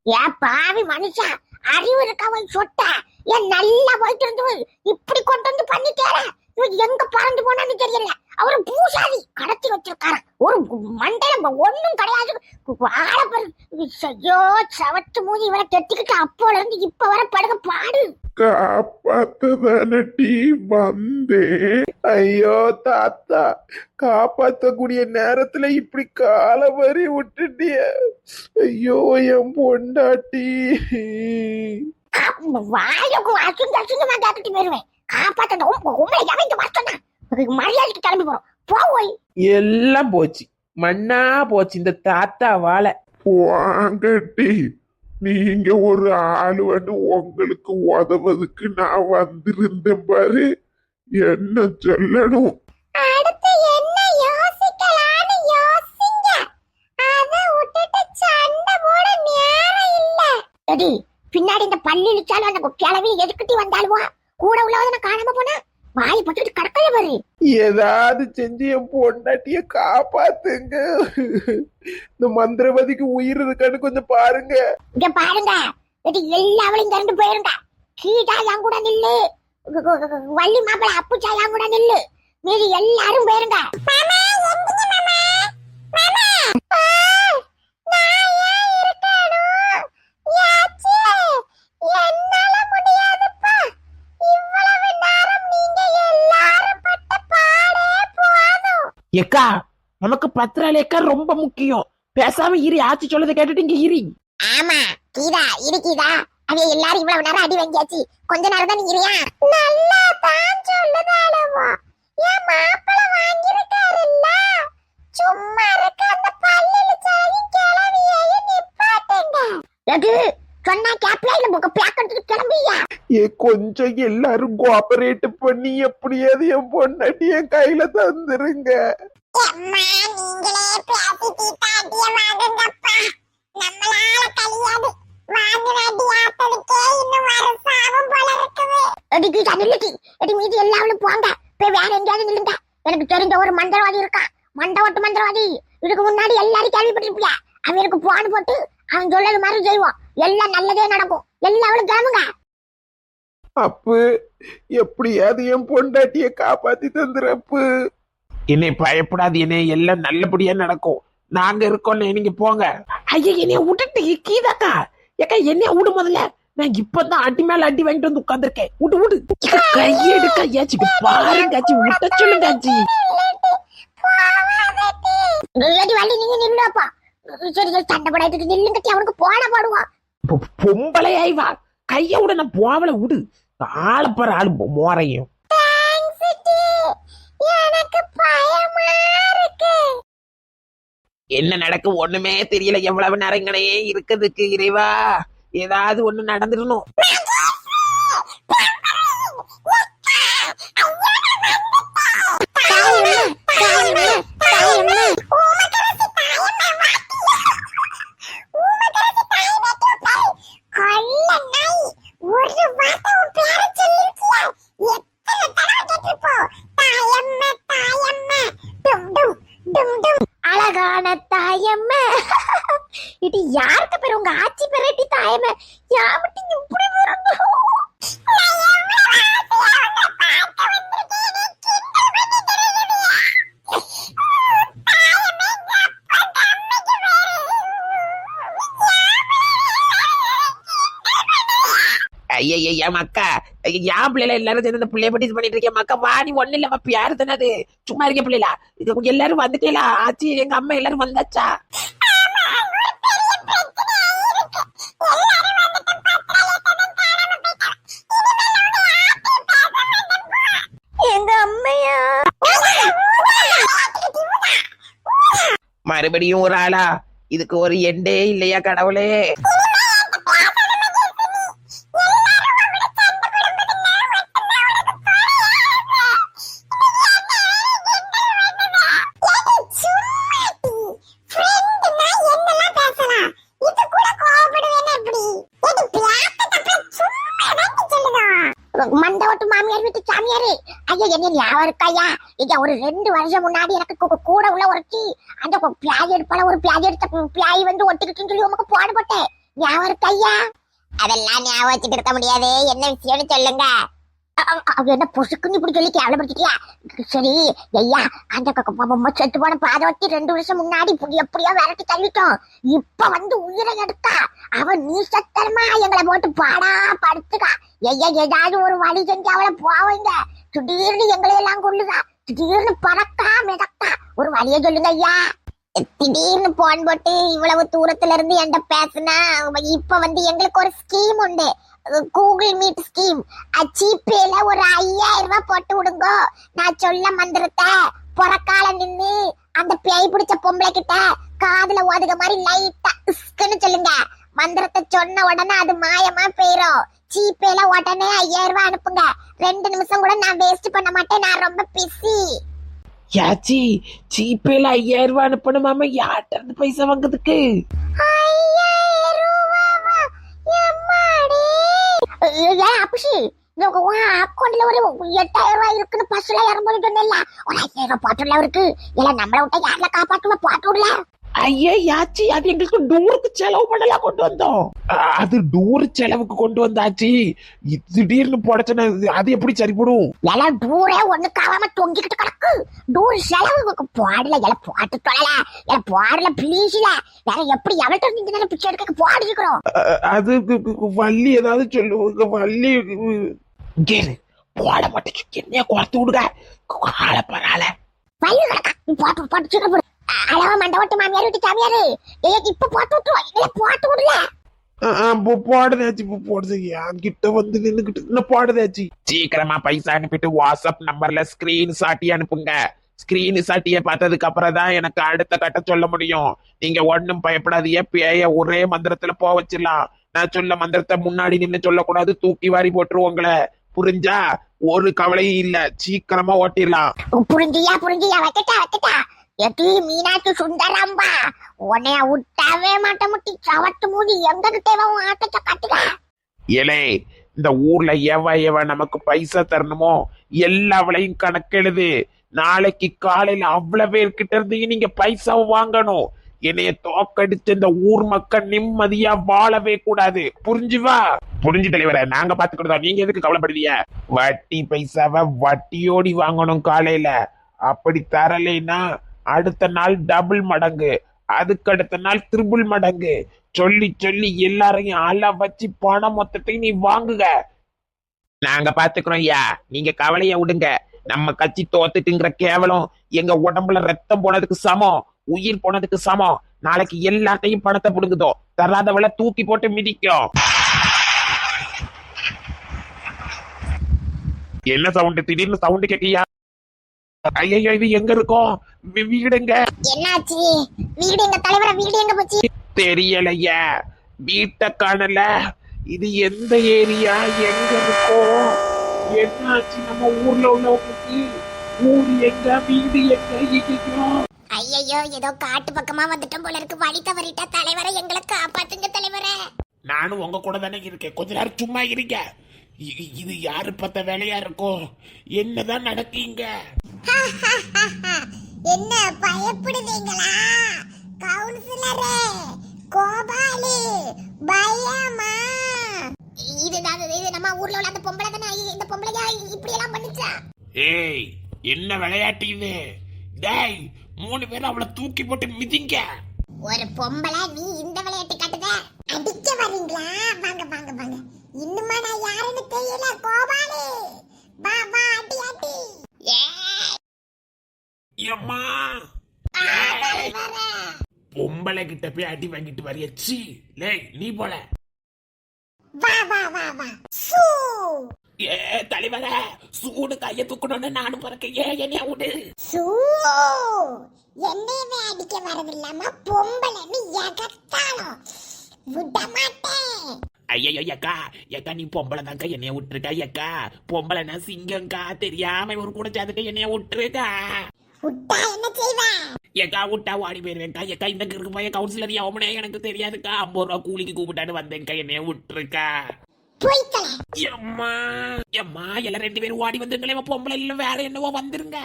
ஏன் பாவி மனுஷா, அறிவு இருக்கவன் சொட்ட ஏன் நல்லா போயிட்டு இருந்து இப்படி கொண்டு வந்து பண்ணிட்டேற. இவன் எங்க பறந்து போனான்னு தெரியல. அவரு பூசாரி கடத்தி வச்சிருக்காரு. ஒரு மண்டையில ஒண்ணும் கிடையாது. ஐயோ சவத்து மூதி இவரை கெட்டிக்கிட்டு அப்போல இருந்து இப்ப வர படுக பாடு. காப்பாத்ததானடி வந்தேன். ஐயோ தாத்தா, காப்பாத்தக்கூடிய நேரத்துல இப்படி கால வரி விட்டுட்டிய. ஐயோ என் பொண்டாட்டி. வாயுக்கு அசுங்க அசுங்கமா கேட்டுட்டு போயிருவேன். காப்பாத்த உங்களை எவங்க வரச்சோன்னா மரியாதைக்கு கிளம்பி போறோம். போய் எல்லாம் போச்சு, மண்ணா போச்சு இந்த தாத்தா வாழ. வாங்கட்டி, நீங்க ஒரு ஆளு வந்து உங்களுக்கு உதவுறதுக்கு நான் வந்திருந்தேன் பாரு. என்ன சொல்லணும்? அடுத்து என்ன யோசிக்கலாம்னு யோசிங்க. அத விட்டுட்டு சண்டை போட நேரம் இல்ல. எடி பின்னாடி இந்த பள்ளி இழுச்சாலும் அந்த கிளவி எதுக்கிட்டி வந்தாலுவா கூட உள்ளவன காணாம போனா வாய் பட்டுட்டு கடக்கல பாரு. ஏதாவது செஞ்சு என் பொண்டாட்டிய காப்பாத்துங்க. இந்த மந்திரவாதிக்கு உயிர் இருக்கான்னு கொஞ்சம் பாருங்க. இங்க பாருங்க, எடி எல்லாவளையும் திரண்டு போயிருங்க. கீதா என் கூட நில்லு, வள்ளி மாப்பிள அப்புச்சா என் கூட நில்லு, மீதி எல்லாரும் போயிருங்க. ஏக்கா, நமக்கு பத்திராலேக்கா ரொம்ப முக்கியம். பேசாம இரி, ஆச்சு சொல்லதை கேட்டுட்டு இங்க இரி. ஆமா கீதா இருக்கீதா, அவ எல்லாரும் இவ்வளவு நேரம் அடி வாங்கியாச்சு, கொஞ்ச நேரம் தான் நீங்க நல்லா தான் சொல்லுதாலவா. என் மாப்பிள வாங்கிருக்காருல்ல, சும்மா இருக்க அந்த பல்லில சாயும் கிளவியையும் நிப்பாட்டுங்க. எது சொன்னா கேப்ல இல்ல புக்க பேக்கெட்டுக்கு கிளம்பியா? கொஞ்சம் எல்லாரும் கோஆபரேட் பண்ணி எப்படியாவது என் பொண்டாட்டி என் கையில தந்துருங்க. அம்மா நீங்களே பேசி தீட்டாட்டிய வாங்குங்கப்பா, நம்மளால கலியாது. வாங்குற அடி ஆத்ததுக்கே இன்னும் வருஷாவும் போல இருக்குது. எடிக்கு தண்ணிலடி எடி மீதி எல்லாரும் போங்க, போய் வேற எங்கேயாவது நில்லுங்க. எனக்கு தெரிஞ்ச ஒரு மந்திரவாதி இருக்கான், மண்டவட்டு மந்திரவாதி. இதுக்கு முன்னாடி எல்லாரும் கேள்விப்பட்டிருப்பியா. அவருக்கு போன் போட்டு அவன் சொல்லது மாதிரி செய்வோம், எல்லாம் நல்லதே நடக்கும். எல்லாரும் கிளம்புங்க. அப்பு, எப்படியாவது என் பொண்டாட்டிய காப்பாத்தி தந்துறப்பு. என்னை பயப்படாது, என்னை எல்லாம் நல்லபடியா நடக்கும். நாங்க இருக்கோம், நீங்க போங்க. ஐயா என்னைய விட்டுட்டு கீதாக்கா, ஏக்கா என்னைய விடு முதல்ல. நான் இப்பதான் அடி மேல அடி வாங்கிட்டு வந்து உட்கார்ந்துருக்கேன். விடு விடு, கையெடுக்க ஐயாச்சு பாருங்க, விட்ட சொல்லுங்க ஆச்சு. நீங்க நில்லுப்பா. சரி சண்டை போடாதுக்கு நில்லுங்கட்டி அவனுக்கு போன போடுவான். பொம்பளையாய் வா, கைய விட நான் போவல விடு. ஆளு பாரு ஆளு மோரையும். எனக்கு பயமா இருக்கு. என்ன நடக்கு ஒண்ணுமே தெரியல. எவ்வளவு நேரங்களே இருக்குதுக்கு இறைவா, ஏதாவது ஒண்ணு நடந்துடணும். அழகான தாயம்ம, இது யாருக்கு பேரு? உங்க ஆட்சி பேரட்டி தாயம்ம. யாமட்டி இப்படி ஐயா மக்கா, என் பிள்ளைல எல்லாரும் சேர்ந்து பிள்ளைய பட்டி பண்ணிட்டு இருக்கேன் மக்கா. வாடி ஒண்ணு இல்ல மப்ப, யாரு தானது சும்மா இருக்க பிள்ளைல. இது எல்லாரும் வந்துட்டேலா ஆச்சி, எங்க அம்மா எல்லாரும் வந்தாச்சா? எங்க அம்மையா மறுபடியும் ஒரு ஆளா? இதுக்கு ஒரு எண்டே இல்லையா கடவுளே? மண்டவட்டு மாமியார் வீட்டு சாமியாரு, ஐயா என்ன ஞாபகம் இருக்காயா? இங்க ஒரு 2 வருஷம் முன்னாடி எனக்கு கூட உள்ள ஒருத்தி அந்த பியாய் எடுப்பால, ஒரு பியாய் எடுத்த பியாய் வந்து ஒட்டிக்கிட்டுன்னு சொல்லி உமக்கு போன போட்டேன். ஞாபகம் இருக்கு ஐயா? அதெல்லாம் ஞாபகம் வச்சுட்டு இருக்க முடியாது. என்ன விஷயம்னு சொல்லுங்க. அது என்ன பொசுக்குன்னு இப்படி சொல்லி கேவலப்படுத்திட்டியா? சரி ஐயா, அந்த செத்து போன பாதவத்தி 2 வருஷம் முன்னாடி எப்படியோ விரட்டி தள்ளிட்டோம். இப்ப வந்து உயிரை எடுத்தா அவன் நீ சத்தரமா எங்களை போட்டு பாடா படுத்துக்கா. ஐயா, ஏதாவது ஒரு வழி செஞ்சு அவளை போவீங்க. திடீர்னு எங்களை எல்லாம் கொள்ளுதா. திடீர்னு பறக்கா மிதக்கா. ஒரு வழியை சொல்லுங்க ஐயா. திடீர்னு போன் போட்டு இவ்வளவு தூரத்துல இருந்து என்கிட்ட பேசுனா, இப்ப வந்து எங்களுக்கு ஒரு ஸ்கீம் உண்டு, கூகுள் மீட் ஸ்கீம். ஜிபேல ஒரு 5000 ரூபாய் போட்டு விடுங்க. நான் சொல்ல மந்திரத்தை புறக்கால நின்னு அந்த பேய் பிடிச்ச பொம்பளை கிட்ட காதுல ஓதுக மாதிரி லைட்டா இஸ்குன்னு சொல்லுங்க. மந்திரத்தை சொன்ன உடனே அது மாயமா போயிரும். ஜிபேல உடனே 5000 ரூபாய் அனுப்புங்க. 2 நிமிஷம் கூட நான் வேஸ்ட் பண்ண மாட்டேன். நான் ரொம்ப பிஸி. யாச்சி, ஜிபேல 5000 ரூபாய் அனுப்பணுமாம? யார்கிட்ட இருந்து பைசா வாங்குறதுக்கு? 5000 ரூபாவா? எம்மாடி. அப்புஷி, அக்கௌண்ட்ல ஒரு 8000 ரூபாய் இருக்குன்னு பஸ்ல இறங்கும்போது சொன்னேன்ல, ஒரு 5000 ரூபாய் பாட்டுல இருக்கு. இல்ல நம்மள விட்டா யாருல காப்பாற்றுவ பாட்டு விடல. ஐயே யாச்சி, அது எங்களுக்கு டூருக்கு செலவு பண்ணலாம் கொண்டு வந்தோம். அது டூர் செலவுக்கு கொண்டு வந்தாச்சு. திடீர்னு போடச்சுன்னா அது எப்படி சரிப்படும்? எல்லாம் டூரே ஒண்ணு காவாம தொங்கிக்கிட்டு கிடக்கு. டூர் செலவுக்கு போடல. எல்லாம் போட்டு தொழல. எல்லாம் போடல பிளீஸ்ல. வேற எப்படி எவள்கிட்ட இருந்தீங்க பிச்சை எடுக்க போடிக்கிறோம். அது வள்ளி ஏதாவது சொல்லுவாங்க. வள்ளி கேளு, போட மாட்டேச்சு. என்னைய குறைத்து விடுங்க. ஆள பரால வள்ளி கிடக்கா. போட்டு போட்டு சீக்கிரம் போடு. அளவா மண்டபட்டு மாமியார் வீட்டு சாமியாரு இப்ப போட்டு விட்டுருவா. போட்டு விடல. போடுதாச்சு. போடுது என்கிட்ட வந்து நின்னுகிட்டு போடுதாச்சு. சீக்கிரமா பைசா அனுப்பிட்டு வாட்ஸ்அப் நம்பர்ல ஸ்கிரீன் சாட்டி அனுப்புங்க. ஸ்கிரீன் சாட்டிய பார்த்ததுக்கு அப்புறம் தான் எனக்கு அடுத்த கட்ட சொல்ல முடியும். நீங்க ஒண்ணும் பயப்படாதீங்க. பேய ஒரே மந்திரத்துல போக வச்சிடலாம். நான் சொல்ல மந்திரத்தை முன்னாடி நின்னு சொல்லக்கூடாது. தூக்கி வாரி போட்டுருவோம் உங்களை. புரிஞ்சா? ஒரு கவலையும் இல்ல. சீக்கிரமா ஓட்டிடலாம். புரிஞ்சியா? வைக்கட்டா எட்டி மீனாட்சி சுந்தரம்பா, உன்னைய விட்டாவே மாட்ட முட்டி சவட்டு மூடி எங்க தேவை ஆட்டத்தை கட்டுக. ஏலே, இந்த ஊர்ல எவ நமக்கு பைசா தரணுமோ எல்லாவளையும் கணக்கெழுது. நாளைக்கு காலையில அவ்வளவு பேர்கிட்ட இருந்து நீங்க பைசாவை வாங்கணும். என்னைய தோக்கடிச்ச இந்த ஊர் மக்கள் நிம்மதியா வாழவே கூடாது. புரிஞ்சுவா? புரிஞ்சு தலைவர, நாங்க பாத்துக்கிட்டோம். நீங்க எதுக்கு கவலைப்படுவீங்க? வட்டி பைசாவை வட்டியோடி வாங்கணும் காலையில. அப்படி தரலைன்னா அடுத்த நாள் டபுள் மடங்கு, அதுக்கு அடுத்த நாள் ட்ரிபிள் மடங்கு. சொல்லி சொல்லி எல்லாரையும் ஆளா வச்சு பணம் மொத்தத்தையும் நீ வாங்குக. நாங்க பாத்துக்கிறோம் ஐயா, நீங்க கவலைய விடுங்க. நம்ம கட்சி தோத்துட்டுங்கிற கேவலம் எங்க உடம்புல ரத்தம் போனதுக்கு சமம், உயிர் போனதுக்கு சமம். நாளைக்கு எல்லாத்தையும் பணத்தை புடுங்குதோ, தராதவளை தூக்கி போட்டு மிதிக்கும். என்ன சவுண்ட்? திடீர்னு சவுண்ட் கேட்கியா? ஐயோ, இது எங்க இருக்கோம்? வீடுங்க. என்னாச்சு? வீடு எங்க தலைவர? வீடு எங்க போச்சு? தெரியலையா, வீட்டை காணல. இது எந்த ஏரியா, எங்க இருக்கோம்? என்னாச்சு நம்ம ஊர்ல உள்ளவங்களுக்கு? ஊர் எங்க, வீடு எங்க? ஐயோ, ஏதோ காட்டு பக்கமா வந்துட்டோம் போல இருக்கு. வழி தவறிட்டா தலைவரை எங்களை காப்பாத்துங்க தலைவரே. நானும் உங்க கூட தானே இருக்கேன். கொஞ்ச நேரம் சும்மா இருங்க. இது யாரு பார்த்த வேலையா இருக்கும்? என்னதான் நடக்கீங்க? என்ன பயப்படுவீங்களா? கவுன்சிலரே கோபாலு, பயமா? இது நம்ம ஊர்ல உள்ள அந்த பொம்பளை தானே. இந்த பொம்பளையா இப்படி எல்லாம் பண்ணுச்சா? ஏய், என்ன விளையாட்டு இது? டேய், 3 பேரும் அவளை தூக்கி போட்டு மிதிங்க. ஒரு பொம்பளை நீ இந்த விளையாட்டு காட்டுத? அடிக்க வரீங்களா? வாங்க வாங்க வாங்க. இன்னுமா நான் யாருன்னு தெரியல. கோபாலு, வா வா, அடி அடி. அம்மா, பொம்பளை கிட்ட போய் அடி வாங்கிட்டு வரையச்சி. லேய், நீ போல. வா வா வா வா. சூ. ஏ தலைவர, சூடு கைய தூக்கணும்னு நானும் பறக்க. என்னைய விடு. சூ. என்னையவே அடிக்க வரதில்லாம பொம்பளைன்னு எகத்தாலும் விட மாட்டேன். ஐயோ அக்கா, நீ பொம்பளை தான்க்கா, என்னைய விட்டுருக்கா. அக்கா, பொம்பளைனா சிங்கம்க்கா. தெரியாம ஒரு கூட சேர்த்துட்டு என்னைய விட்டுருக்கா. விட்டா என்ன செய்வ? ஏக்கா, விட்டா ஓடி போயிருவேன்க்கா. ஏக்கா, இந்த இருக்கு போய் கவுன்சிலர் அவனே எனக்கு தெரியாதுக்கா. 50 ரூபா கூலிக்கு கூப்பிட்டான்னு வந்தேன்க்கா. என்னைய விட்டுருக்கா. எம்மா எல்லாம் 2 பேரும் ஓடி வந்துருங்களே. பொம்பளை இல்ல வேற என்னவோ வந்துருங்க.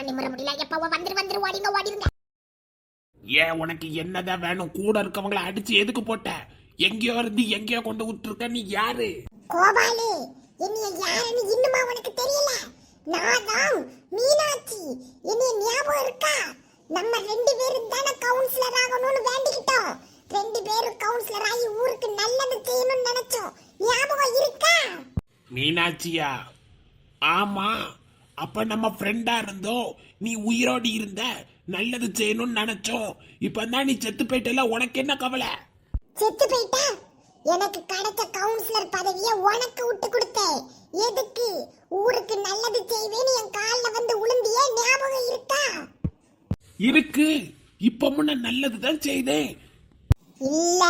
நிமிர முடியல. எப்பவோ வந்துரு ஓடிங்க. ஏன், உனக்கு என்னதான் வேணும்? கூட இருக்கவங்களை அடிச்சு எதுக்கு போட்ட? எங்கேயோ இருந்து எங்கேயோ கொண்டு விட்டுருக்க. நீ யாரு? கோபாலு, என்னைய யாருன்னு இன்னுமா உனக்கு தெரியல? நான் தான் மீனாட்சி. என்னைய ஞாபகம் இருக்கா? நம்ம 2 பேரும் தானே கவுன்சிலர் ஆகணும்னு வேண்டிக்கிட்டோம். 2 பேரும் கவுன்சிலர் ஆகி ஊருக்கு நல்லது செய்யணும்னு நினைச்சோம். ஞாபகம் இருக்கா? மீனாட்சியா? ஆமா. அப்ப நம்ம ஃப்ரெண்டா இருந்தோம். நீ உயிரோடு இருந்த, நல்லது செய்யணும்னு நினைச்சோம். இப்பதான் நீ செத்து போயிட்டல, உனக்கு என்ன கவலை? செத்து போயிட்டா? எனக்கு கிடைச்ச கவுன்சிலர் பதவியை உனக்கு விட்டு கொடுத்தேன். எதுக்கு? ஊருக்கு நல்லது செய்வேன்னு என் கால்ல வந்து உளுந்தியே, ஞாபகம் இருக்கா? இருக்கு. இப்பமும் நான் நல்லதுதான் செய்தேன். இல்ல,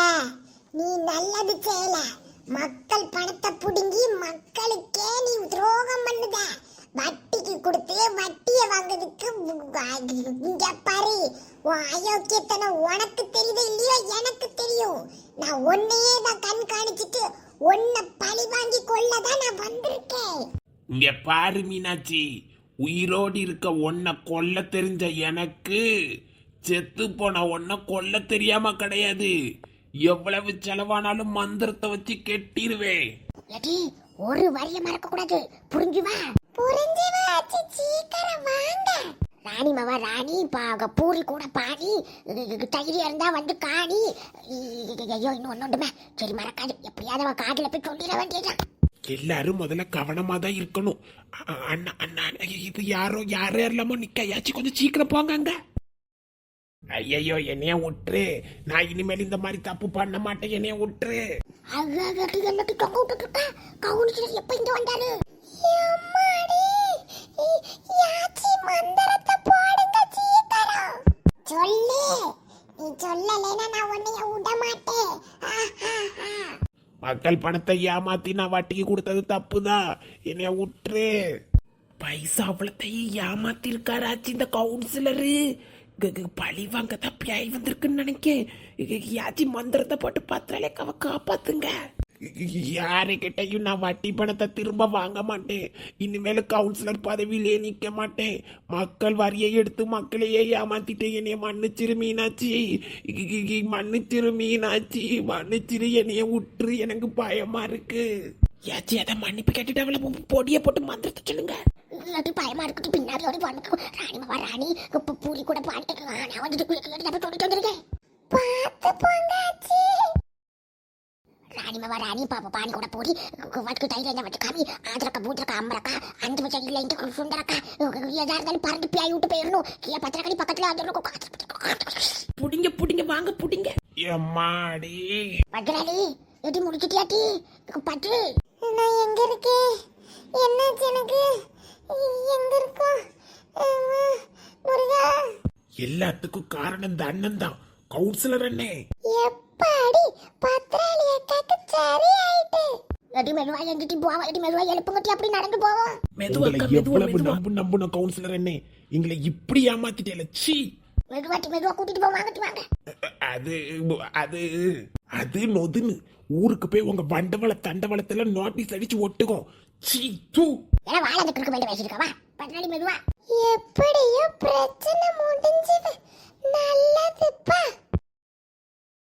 நீ நல்லது செய்யல. மக்கள் பணத்தை புடுங்கி மக்களுக்கே நீ துரோகம் பண்ணுத. வட்டிக்கு கொடுத்து வட்டியை வாங்குறதுக்கு இங்க பாரு. உன் அயோக்கியத்தனம் உனக்கு தெரியுது இல்லையோ, எனக்கு தெரியும். நான் உன்னையே தான் கண்காணிச்சிட்டு உன்னை பழி வாங்கி கொள்ளதான் நான் வந்திருக்கேன். இங்க பாரு மீனாட்சி, உயிரோடு இருக்க ஒன்ன கொல்ல தெரிஞ்ச எனக்கு செத்து போன ஒன்ன கொல்ல தெரியாம கிடையாது. எவ்வளவு செலவானாலும் மந்திரத்தை வச்சு கெட்டிருவேன். ஒரு வரிய மறக்க கூடாது, புரிஞ்சு வா. புரிஞ்சு வா, சீக்கிரம் வாங்க. ராணி மாவா, ராணி பூரி கூட பாடி தைரியம் இருந்தா வந்து காணி. ஐயோ, இன்னும் ஒன்னொண்டுமே. சரி, மறக்காது. எப்படியாவது அவன் காட்டுல போய் சொல்லிட வேண்டியதான். எல்லாரும் முதல்ல கவனமா தான் இருக்கணும். அண்ணா அண்ணா, இது யாரோ யாரெல்லாமோ நிக்க. கொஞ்சம் சீக்கிரம் போங்க அங்க. ஐயோ, என்னைய விட்டுரு. நான் இனிமேல் இந்த மாதிரி தப்பு பண்ண மாட்டேன். என்னைய விட்டுரு. எல்லாத்தையும் தொங்க விட்டுட்டு இருக்கா. கவுன்சிலர் எப்ப இங்க வந்தாரு? சொல்லு. நீ சொல்லலைன்னா நான் உன்னைய விட மாட்டேன். மக்கள் பணத்தை ஏமாத்தி நான் வட்டிக்கு கொடுத்தது தப்புதான். என்னைய விட்டுரு. பைசா அவ்வளத்தையும் ஏமாத்தி இருக்காராச்சு இந்த கவுன்சிலரு. பழி வாங்க தப்பியாய் வந்திருக்குன்னு நினைக்க. யாச்சி மந்திரத்தை போட்டு பத்திராலே காப்பாத்துங்க. யாருக்கிட்டையும் நான் வட்டி பணத்தை திரும்ப வாங்க மாட்டேன். இனிமேல் கவுன்சிலர் பதவியிலே நிக்க மாட்டேன். மக்கள் வரியை எடுத்து மக்களையே ஏமாத்திட்டு என்னைய மன்னிச்சிரு மீனாட்சி. மன்னிச்சிரு மீனாட்சி, மன்னிச்சிரு. என்னைய விட்டுரு, எனக்கு பயமா இருக்கு. யாச்சி அதை மன்னிப்பு கேட்டுட்டு அவளை பொடியை போட்டு மந்திரத்தை சொல்லுங்க. இல்லாட்டி பயமா இருக்கட்டும். பின்னாடி ஓடி வந்து ராணி மாவா, ராணி பூரி கூட பாட்டு நான் வந்துட்டு சொல்லிட்டு வந்திருக்கேன். பார்த்து போங்காச்சி. ராணி மாவா, ராணி பாணி கூட போடி வட்டுக்கு தைரியம் வட்டு காமி. ஆதரக்கா பூத்திரக்கா அம்பரக்கா அந்த வச்சு இல்லை இந்த சுந்தரக்கா எதா இருந்தாலும் பறந்து பியாய் விட்டு போயிடணும். கீழே பத்திரக்கடி பக்கத்துல புடிங்க புடிங்க, வாங்க புடிங்க. எம்மாடி பத்ராளி, எடி முடிச்சிட்டியாட்டி? பட்டு நான் எங்க இருக்கேன்? என்னாச்சு எனக்கு? எங்க இருக்கோம் முருகா? எல்லாத்துக்கும் காரணம் இந்த அண்ணன் தான், கவுன்சிலர் அண்ணே. எப்பாடி பத்ராளி அக்காக்கு சரி ஆயிட்டு. எடி மெதுவா எங்கிட்டி போவா. எடி மெதுவா எழுப்புங்கட்டி, அப்படி நடந்து போவோம். எவ்வளவு நம்புன கவுன்சிலர் அண்ணே, எங்களை இப்படி ஏமாத்திட்டேல. சீ, மெதுவா கூட்டிட்டு போவாங்க. வாங்க. அது அது அது நொதுன்னு ஊருக்கு போய் உங்க வண்டவள தண்டவளத்துல நோட்டீஸ் அடிச்சு ஒட்டுக்கும். சீ தூ. ஏன்னா வாழ அதுக்கு வேண்டிய வச்சிருக்கவா. பத்ராளி மெதுவா. எப்படியோ பிரச்சனை முடிஞ்சது. நல்லதுப்பா.